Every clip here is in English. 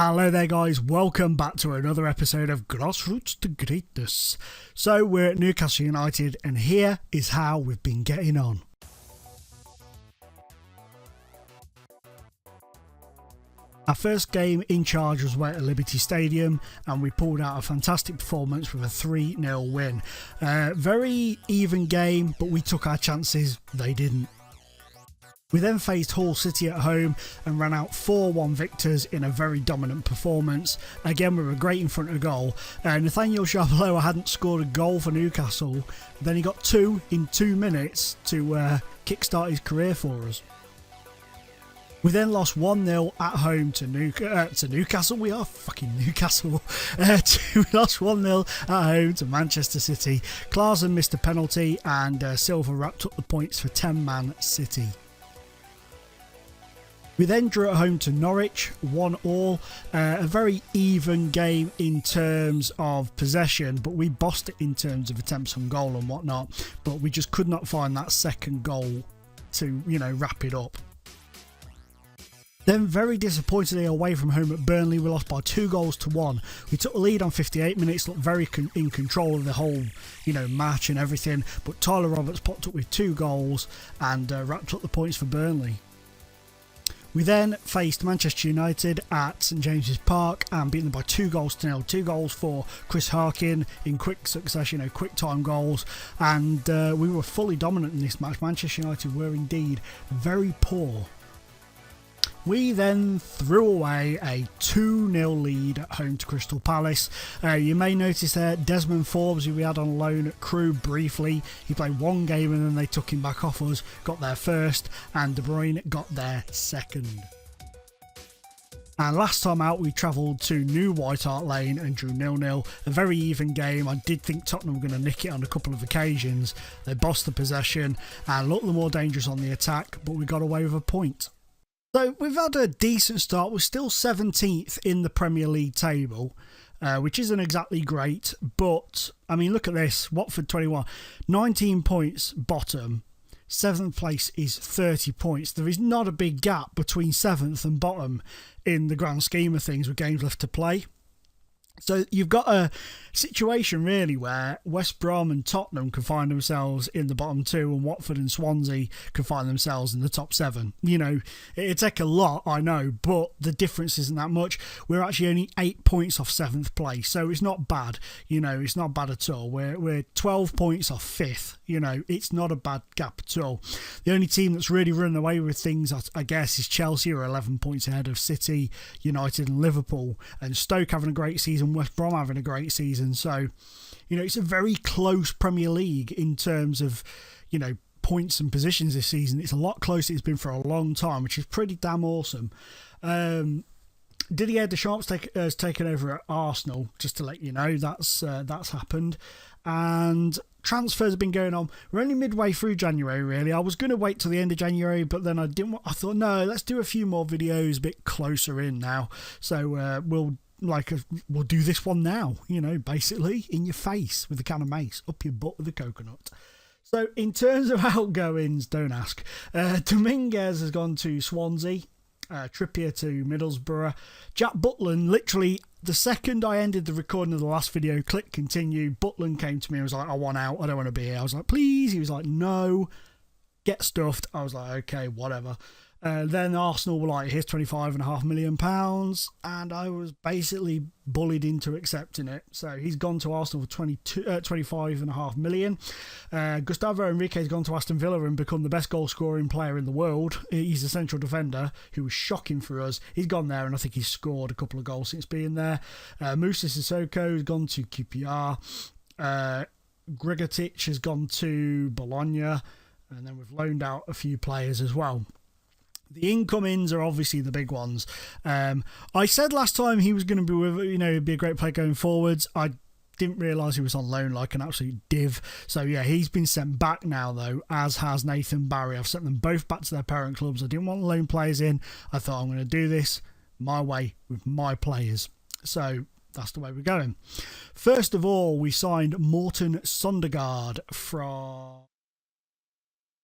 Hello there guys, welcome back to another episode of Grassroots To Greatness. So we're at Newcastle United and here is how we've been getting on. Our first game in charge was away at Liberty Stadium and we pulled out a fantastic performance with a 3-0 win. Very even game, but we took our chances, they didn't. We then faced Hull City at home and ran out 4-1 victors in a very dominant performance. Again, we were great in front of goal. Nathaniel Charbelloa hadn't scored a goal for Newcastle. Then he got two in 2 minutes to kickstart his career for us. We then lost 1-0 at home to Newcastle. We are fucking Newcastle. We lost 1-0 at home to Manchester City. Klaassen missed a penalty and Silva wrapped up the points for 10-man City. We then drew at home to Norwich, 1-1, a very even game in terms of possession, but we bossed it in terms of attempts on goal and whatnot, but we just could not find that second goal to, wrap it up. Then very disappointingly away from home at Burnley, we lost by 2-1. We took the lead on 58 minutes, looked very in control of the whole, match and everything, but Tyler Roberts popped up with 2 goals and wrapped up the points for Burnley. We then faced Manchester United at St James's Park and beat them by 2-0. 2 goals for Chris Harkin in quick succession, quick time goals. And we were fully dominant in this match. Manchester United were indeed very poor. We then threw away a 2-0 lead at home to Crystal Palace. You may notice there Desmond Forbes, who we had on loan at Crewe briefly, he played 1 game and then they took him back off us, got there first, and De Bruyne got there second. And last time out we travelled to New White Hart Lane and drew 0-0. A very even game. I did think Tottenham were going to nick it on a couple of occasions. They bossed the possession and looked the more dangerous on the attack, but we got away with a point. So we've had a decent start. We're still 17th in the Premier League table, which isn't exactly great. But, I mean, look at this. Watford 21. 19 points bottom. 7th place is 30 points. There is not a big gap between 7th and bottom in the grand scheme of things with games left to play. So you've got a situation really where West Brom and Tottenham can find themselves in the bottom 2 and Watford and Swansea can find themselves in the top 7. It'd take a lot, I know, but the difference isn't that much. We're actually only 8 points off 7th place, so it's not bad. It's not bad at all. We're 12 points off 5th. It's not a bad gap at all. The only team that's really running away with things, I guess, is Chelsea, who are 11 points ahead of City, United and Liverpool, and Stoke having a great season, West Brom having a great season. So, it's a very close Premier League in terms of, points and positions this season. It's a lot closer than it's been for a long time, which is pretty damn awesome. Didier Deschamps has taken over at Arsenal, just to let you know. That's happened. And transfers have been going on. We're only midway through January, really. I was going to wait till the end of January, but then I thought, no, let's do a few more videos a bit closer in now. So we'll do this one now, basically in your face with a can of mace, up your butt with a coconut. So in terms of outgoings, don't ask. Dominguez has gone to Swansea. Trippier to Middlesbrough. Jack Butland, literally the second I ended the recording of the last video, click continue, Butland came to me and was like, I want out, I don't want to be here. I was like, please. He was like, no, get stuffed. I was like, okay, whatever. Then Arsenal were like, here's £25.5 million, and I was basically bullied into accepting it. So he's gone to Arsenal for £25.5 million. Gustavo Henrique has gone to Aston Villa and become the best goal scoring player in the world. He's a central defender who was shocking for us. He's gone there and I think he's scored a couple of goals since being there. Moussa Sissoko has gone to QPR. Gregotic has gone to Bologna, and then we've loaned out a few players as well. The incomings are obviously the big ones. I said last time he was going to be with, be a great player going forwards. I didn't realise he was on loan like an absolute div. So yeah, he's been sent back now though, as has Nathan Barry. I've sent them both back to their parent clubs. I didn't want loan players in. I thought I'm going to do this my way with my players. So that's the way we're going. First of all, we signed Morten Sondergaard from...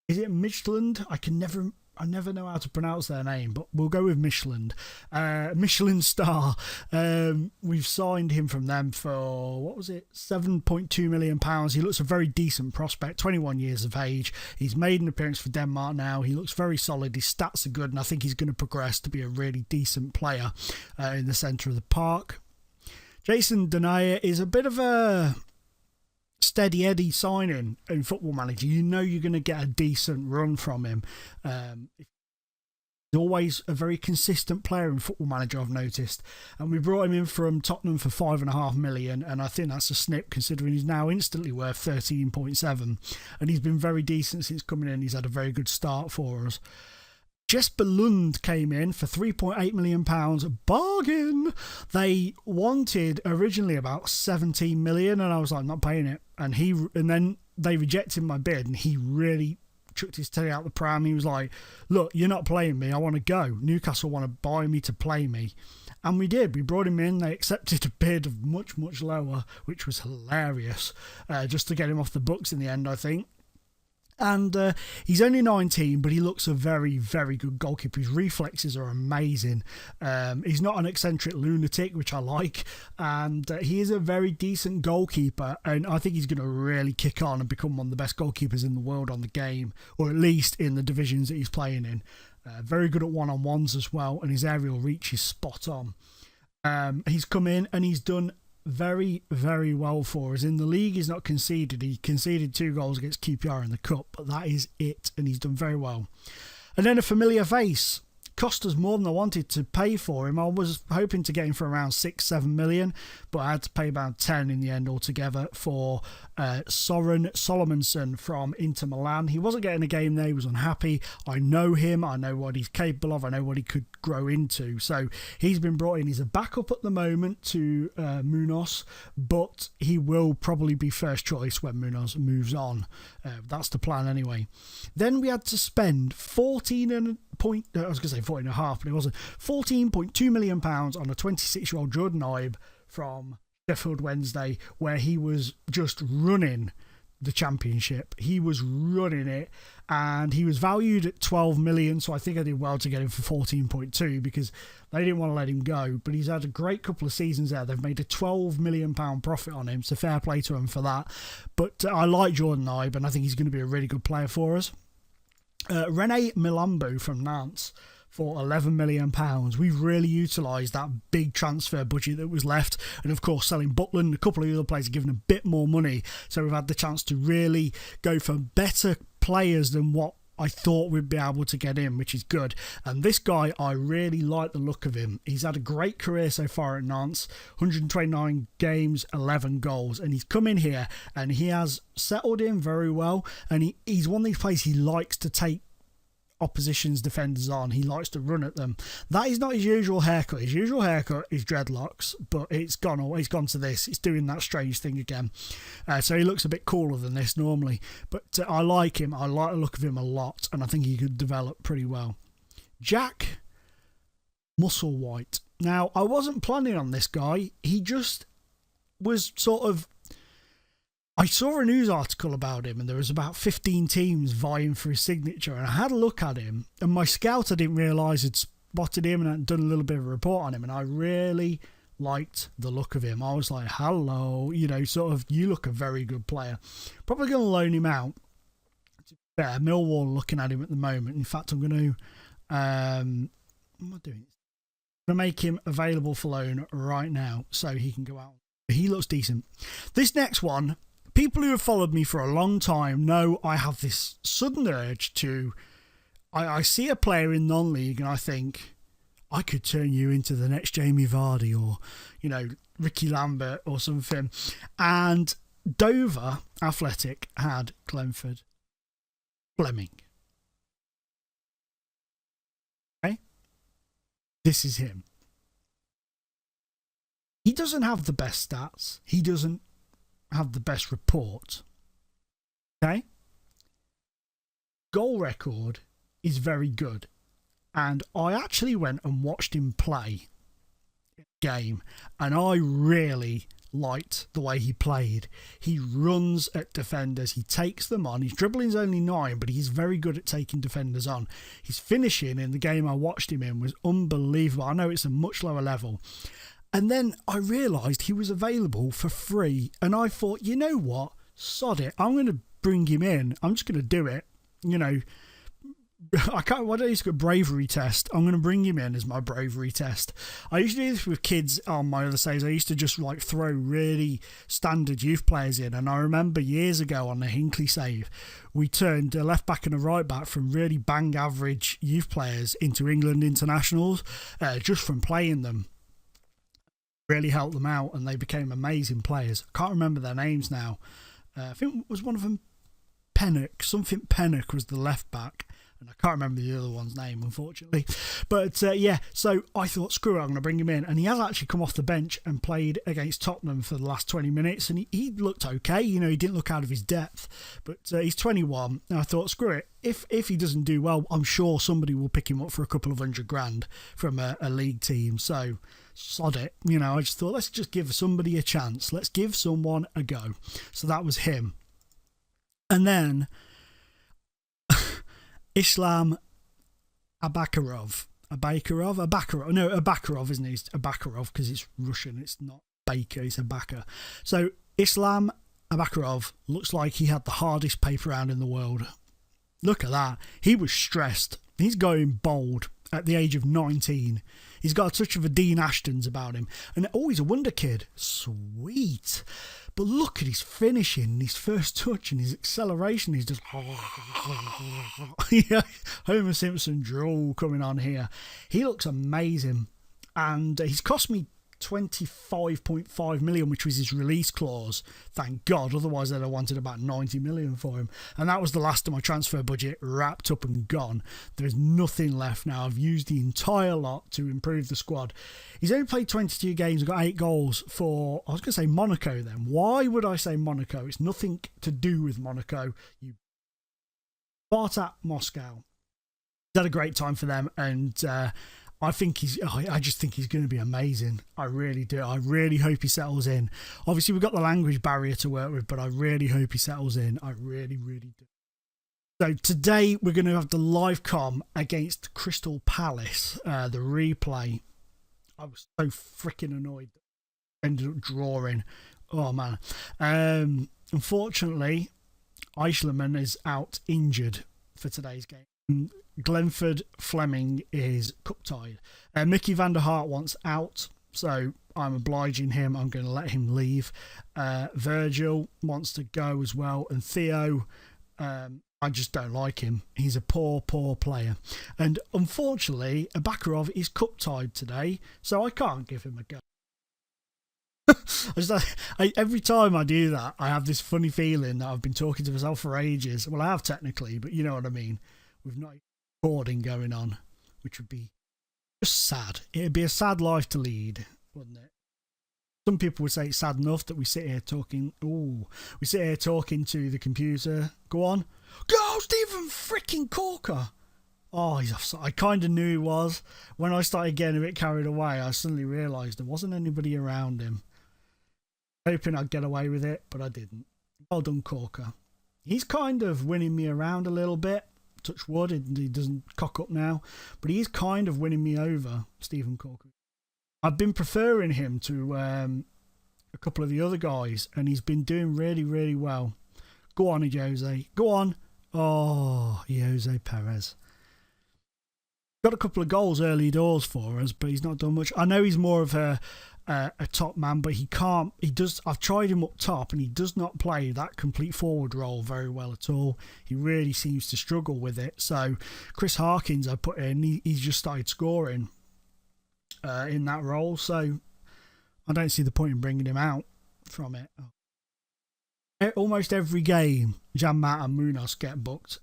Is it Midtjylland? I can never I never know how to pronounce their name, but we'll go with Michelin. Michelin star. We've signed him from them for, what was it, £7.2 million. He looks a very decent prospect, 21 years of age. He's made an appearance for Denmark now. He looks very solid. His stats are good, and I think he's going to progress to be a really decent player in the centre of the park. Jason Denayer is a bit of a steady Eddie signing in Football Manager. You know you're going to get a decent run from him. He's always a very consistent player in Football Manager, I've noticed. And we brought him in from Tottenham for $5.5 million, and I think that's a snip considering he's now instantly worth 13.7. And he's been very decent since coming in. He's had a very good start for us. Jesper Lund came in for £3.8 million. Bargain! They wanted originally about 17 million, and I was like, I'm not paying it. And then they rejected my bid, and he really chucked his tail out the pram. He was like, look, you're not playing me. I want to go. Newcastle want to buy me to play me. And we did. We brought him in. They accepted a bid of much, much lower, which was hilarious, just to get him off the books in the end, I think. And he's only 19, but he looks a very, very good goalkeeper. His reflexes are amazing. He's not an eccentric lunatic, which I like. And he is a very decent goalkeeper. And I think he's going to really kick on and become one of the best goalkeepers in the world on the game, or at least in the divisions that he's playing in. Very good at one-on-ones as well. And his aerial reach is spot on. He's come in and he's done very, very well for us. In the league, he's not conceded. He conceded 2 goals against QPR in the Cup, but that is it, and he's done very well. And then a familiar face. Cost us more than I wanted to pay for him. I was hoping to get him for around 6-7 million, but I had to pay about 10 in the end altogether for Soren Solomonsen from Inter Milan. He wasn't getting a game there. He was unhappy. I know him. I know what he's capable of. I know what he could grow into. So he's been brought in. He's a backup at the moment to Munoz, but he will probably be first choice when Munoz moves on. That's the plan anyway. Then we had to spend 14.5, but it wasn't. £14.2 million on a 26-year-old Jordan Ibe from Sheffield Wednesday, where he was just running the championship. He was running it, and he was valued at 12 million, so I think I did well to get him for 14.2 because they didn't want to let him go. But he's had a great couple of seasons there. They've made a £12 million profit on him, so fair play to him for that. But I like Jordan Ibe, and I think he's going to be a really good player for us. Rene Milambo from Nantes for £11 million. We've really utilised that big transfer budget that was left, and of course selling Butland and a couple of other players have given a bit more money, so we've had the chance to really go for better players than what I thought we'd be able to get in, which is good. And this guy, I really like the look of him. He's had a great career so far at Nantes, 129 games, 11 goals, and he's come in here and he has settled in very well, and he's one of these players he likes to take opposition's defenders on. He likes to run at them. That is not his usual haircut. His usual haircut is dreadlocks, but he's gone to this. It's doing that strange thing again. So he looks a bit cooler than this normally, but I like him. I like the look of him a lot, and I think he could develop pretty well. Jack Musselwhite. Now, I wasn't planning on this guy. He just was sort of... I saw a news article about him, and there was about 15 teams vying for his signature, and I had a look at him, and my scout, I didn't realise, had spotted him and had done a little bit of a report on him, and I really liked the look of him. I was like, hello, sort of, you look a very good player. Probably going to loan him out. Yeah, Millwall looking at him at the moment. In fact, I'm going to... what am I doing? I'm going to make him available for loan right now so he can go out. He looks decent. This next one... People who have followed me for a long time know I have this sudden urge to... I see a player in non-league and I think, I could turn you into the next Jamie Vardy or, Ricky Lambert or something. And Dover Athletic had Glenford Fleming. Okay? This is him. He doesn't have the best stats. He doesn't have the best report. Okay? Goal record is very good. And I actually went and watched him play a game, and I really liked the way he played. He runs at defenders. He takes them on. His dribbling's only 9, but he's very good at taking defenders on. His finishing in the game I watched him in was unbelievable. I know it's a much lower level. And then I realised he was available for free. And I thought, you know what? Sod it. I'm going to bring him in. I'm just going to do it. You know, I can't. Why don't you do a bravery test? I'm going to bring him in as my bravery test. I used to do this with kids on my other saves. I used to just like throw really standard youth players in, and I remember years ago on the Hinkley save, we turned a left back and a right back from really bang average youth players into England internationals, just from playing them. Really helped them out, and they became amazing players. I can't remember their names now. I think it was one of them Pennock. Something Pennock was the left back. And I can't remember the other one's name, unfortunately. But yeah, so I thought, screw it, I'm going to bring him in. And he has actually come off the bench and played against Tottenham for the last 20 minutes. And he looked okay. You know, he didn't look out of his depth. But he's 21. And I thought, screw it. If he doesn't do well, I'm sure somebody will pick him up for a couple of $100,000 from a league team. So sod it. You know, I just thought, let's just give somebody a chance. Let's give someone a go. So that was him. And then Islam Abakarov, isn't he? It's Abakarov because it's Russian. It's not Baker, it's Abakar. So Islam Abakarov looks like he had the hardest paper round in the world. Look at that. He was stressed. He's going bold at the age of 19. He's got a touch of a Dean Ashton's about him. And he's a wonder kid. Sweet. But look at his finishing, his first touch and his acceleration. He's just yeah, Homer Simpson drool coming on here. He looks amazing. And he's cost me 25.5 million, which was his release clause. Thank God, otherwise I'd have wanted about 90 million for him. And that was the last of my transfer budget, wrapped up and gone. There's nothing left now. I've used the entire lot to improve the squad. He's only played 22 games and got 8 goals for, I was going to say Monaco then. Why would I say Monaco? It's nothing to do with Monaco. Spartak Moscow. He's had a great time for them, and I just think he's going to be amazing. I really do. I really hope he settles in. Obviously, we've got the language barrier to work with, but I really hope he settles in. I really, really do. So today we're going to have the live com against Crystal Palace, the replay. I was so freaking annoyed that I ended up drawing. Oh, man. Unfortunately, Eichelman is out injured for today's game. Glenford Fleming is cup tied. Mickey van der Hart wants out, so I'm obliging him. I'm going to let him leave. Virgil wants to go as well. And Theo, I just don't like him. He's a poor player. And unfortunately, Abakarov is cup tied today, so I can't give him a go. Every time I do that, I have this funny feeling that I've been talking to myself for ages. Well, I have technically, but you know what I mean. We've not recording going on, which would be just sad. It'd be a sad life to lead, wouldn't it? Some people would say it's sad enough that we sit here talking. We sit here talking to the computer. Go on, go, Stephen freaking Corker. Oh, he's offside. I kind of knew he was. When I started getting a bit carried away, I suddenly realised there wasn't anybody around him. Hoping I'd get away with it, but I didn't. Well done, Corker. He's kind of winning me around a little bit. Touch wood, he doesn't cock up now, but he is kind of winning me over, Stephen Corker. I've been preferring him to a couple of the other guys, and he's been doing really, really well. Go on, Jose. Go on. Oh, Jose Perez. Got a couple of goals early doors for us, but he's not done much. I know he's more of a top man, but he can't. I've tried him up top, and he does not play that complete forward role very well at all. He really seems to struggle with it. So Chris Harkins, I put in, he's just started scoring in that role. So I don't see the point in bringing him out from it. Almost every game, Janmat and Munoz get booked.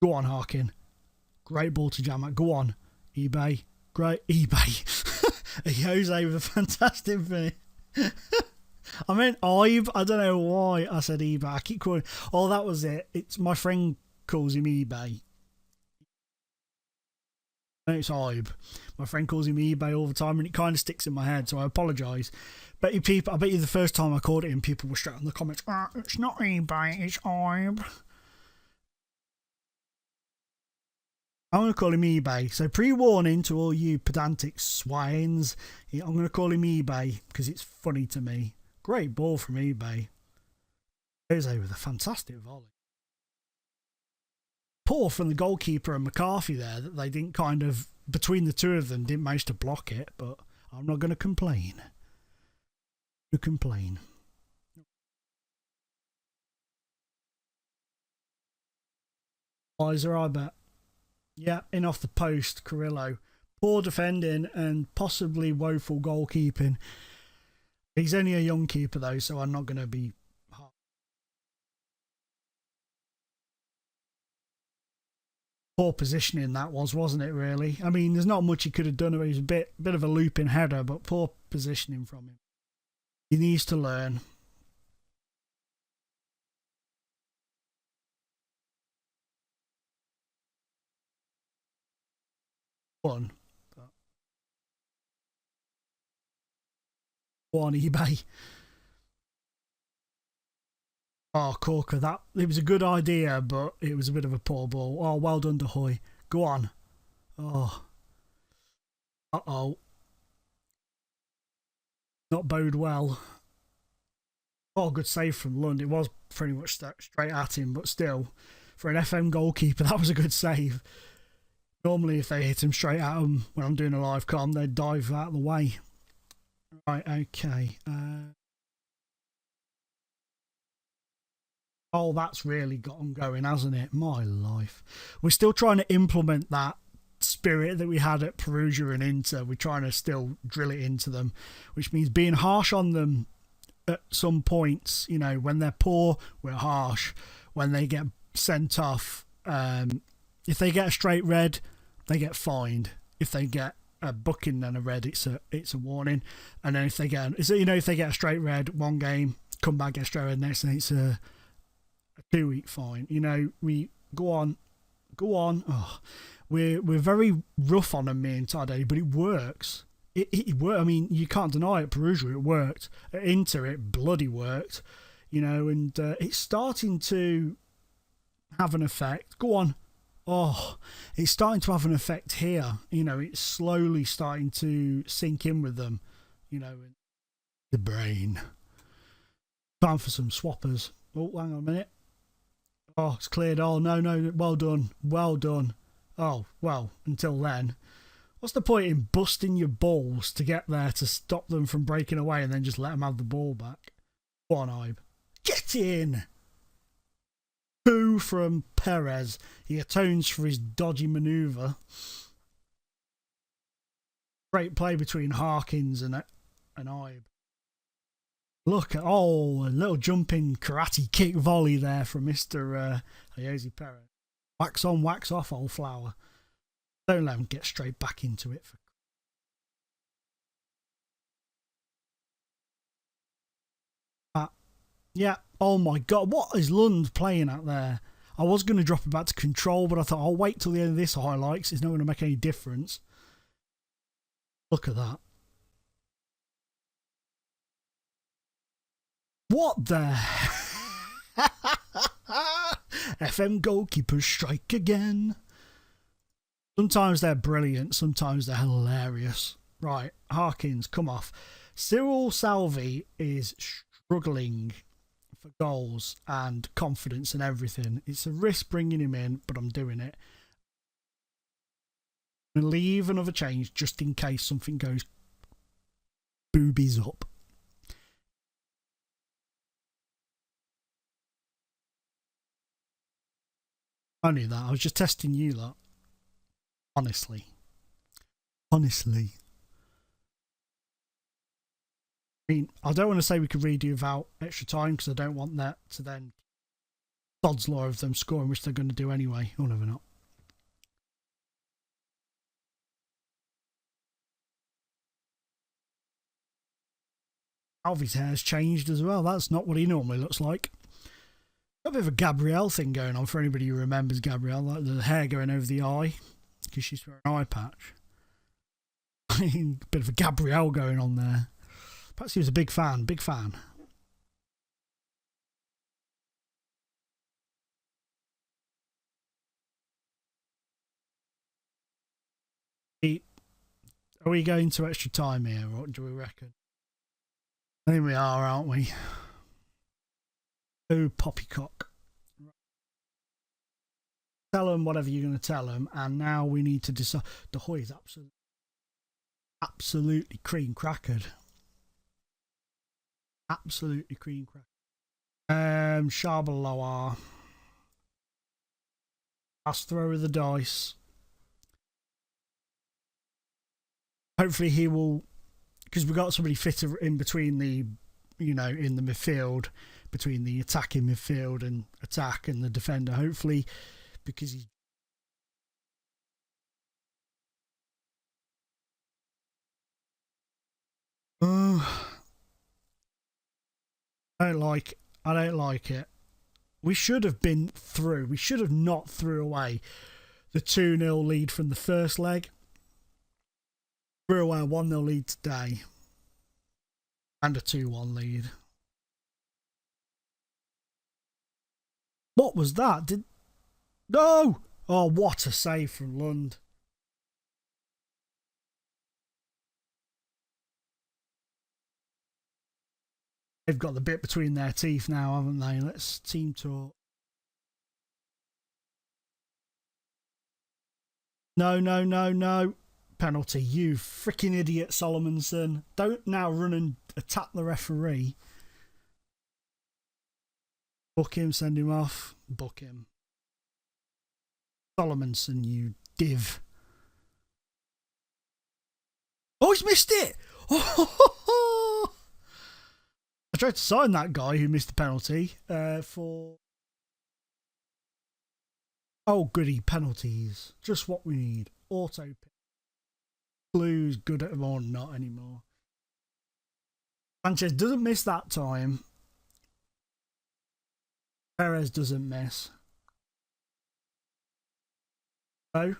Go on, Harkin. Great ball to Janmat. Go on, eBay. Great eBay. Jose with a fantastic finish. I meant Ibe. I don't know why I said eBay. I keep calling. Oh, that was it. It's my friend calls him eBay. No, it's Ibe. My friend calls him eBay all the time, and it kind of sticks in my head, so I apologise. But you people, I bet you the first time I called it him, people were straight in the comments, it's not eBay, it's Ibe. I'm going to call him eBay. So pre-warning to all you pedantic swines, I'm going to call him eBay because it's funny to me. Great ball from eBay. Jose with a fantastic volley. Poor from the goalkeeper and McCarthy there that they didn't kind of, between the two of them, didn't manage to block it, but I'm not going to complain. Weiser, I bet. Yeah, in off the post, Carrillo. Poor defending and possibly woeful goalkeeping. He's only a young keeper though, so I'm not going to be... Poor positioning that was, wasn't it, really? I mean, there's not much he could have done. It was a bit of a looping header, but poor positioning from him. He needs to learn. Fun. On eBay. Oh, Corker, it was a good idea, but it was a bit of a poor ball. Oh, well done, De Hoy. Go on. Oh. Uh-oh. Not bode well. Oh, good save from Lund. It was pretty much straight at him, but still, for an FM goalkeeper, that was a good save. Normally, if they hit him straight at him when I'm doing a live comm, they'd dive out of the way. Right, okay. Oh, that's really got them going, hasn't it? My life. We're still trying to implement that spirit that we had at Perugia and Inter. We're trying to still drill it into them, which means being harsh on them at some points. You know, when they're poor, we're harsh. When they get sent off, if they get a straight red, they get fined. If they get a booking and a red, it's a warning. And then if they get a straight red one game, come back, get a straight red next, and it's a 2-week fine. You know, we go on. Oh, we're very rough on them, me and Tade, but it works. It worked. I mean, you can't deny it. Perugia, it worked. At Inter, it bloody worked. You know, and it's starting to have an effect. Go on. Oh, it's starting to have an effect here. You know, it's slowly starting to sink in with them. You know, the brain. Time for some swappers. Oh, hang on a minute. Oh, it's cleared. Oh, no. Well done. Oh, well, until then. What's the point in busting your balls to get there to stop them from breaking away and then just let them have the ball back? Go on, Ibe. Get in! 2 from Perez. He atones for his dodgy manoeuvre. Great play between Harkins and Ibe. Look at, a little jumping karate kick volley there from Mr. Jose Perez. Wax on, wax off, old flower. Don't let him get straight back into it. Yeah. Oh my God. What is Lund playing at there? I was going to drop it back to control, but I thought I'll wait till the end of this highlights. It's not going to make any difference. Look at that. What the? FM goalkeepers strike again. Sometimes they're brilliant, sometimes they're hilarious. Right, Harkins, come off. Cyril Salvi is struggling for goals and confidence and everything. It's a risk bringing him in, but I'm doing it. I'm going to leave another change just in case something goes boobies up. I knew that. I was just testing you, lot. Honestly. I mean, I don't want to say we could redo without extra time because I don't want that to then Sod's law of them scoring, which they're going to do anyway. Or never not. Alvy's hair's changed as well. That's not what he normally looks like. Got a bit of a Gabrielle thing going on for anybody who remembers Gabrielle, like the hair going over the eye. because she's wearing an eye patch. I mean, a bit of a Gabrielle going on there. Perhaps he was a big fan, big fan. Are we going to extra time here, or what do we reckon? I think we are, aren't we? Oh, poppycock. Tell them whatever you're going to tell them, and now we need to decide. The Hoy is absolutely cream crackered. Absolutely cream crackered. Sharbaloa. Last throw of the dice. Hopefully he will, because we've got somebody fitter in between the, you know, in the midfield, between the attacking midfield and attack and the defender. Hopefully, because he's I don't like it. We should have been through. We should have not threw away the 2-0 lead from the first leg. Threw away a 1-0 lead today. And a 2-1 lead. What was that? No! Oh, what a save from Lund. They've got the bit between their teeth now, haven't they? Let's team talk. No. Penalty. You freaking idiot, Solomonson. Don't now run and attack the referee. Book him, send him off. Book him. Solomonson, you div. Oh, he's missed it! Oh, I tried to sign that guy who missed the penalty for... Oh, goody, penalties. Just what we need. Auto pick. Blue's good at them or not anymore. Sanchez doesn't miss that time. Perez doesn't miss. No.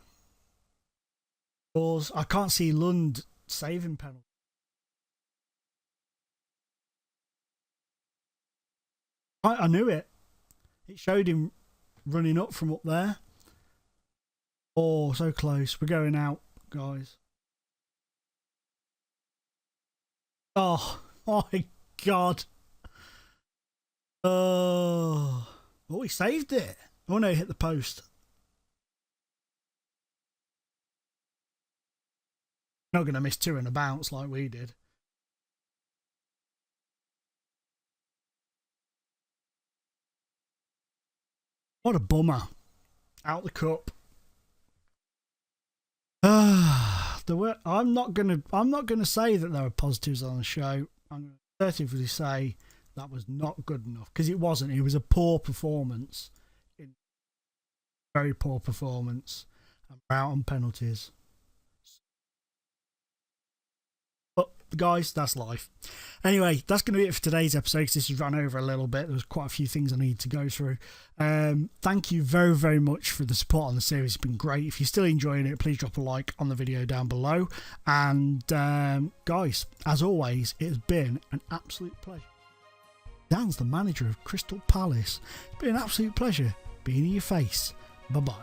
I can't see Lund saving penalty. I knew it. It showed him running up from up there. Oh, so close. We're going out, guys. Oh my God. Oh, he saved it. Oh no, he hit the post. Not going to miss two in a bounce like we did. What a bummer. Out the cup. I'm not gonna say that there are positives on the show. I'm going to assertively say that was not good enough, because it wasn't. It was a poor performance, very poor performance, and we're out on penalties. But guys, that's life. Anyway, that's going to be it for today's episode, because this has run over a little bit. There's quite a few things I need to go through. Thank you very, very much for the support on the series. It's been great. If you're still enjoying it, please drop a like on the video down below. And guys, as always, it has been an absolute pleasure. Dan's the manager of Crystal Palace. It's been an absolute pleasure being in your face. Bye-bye.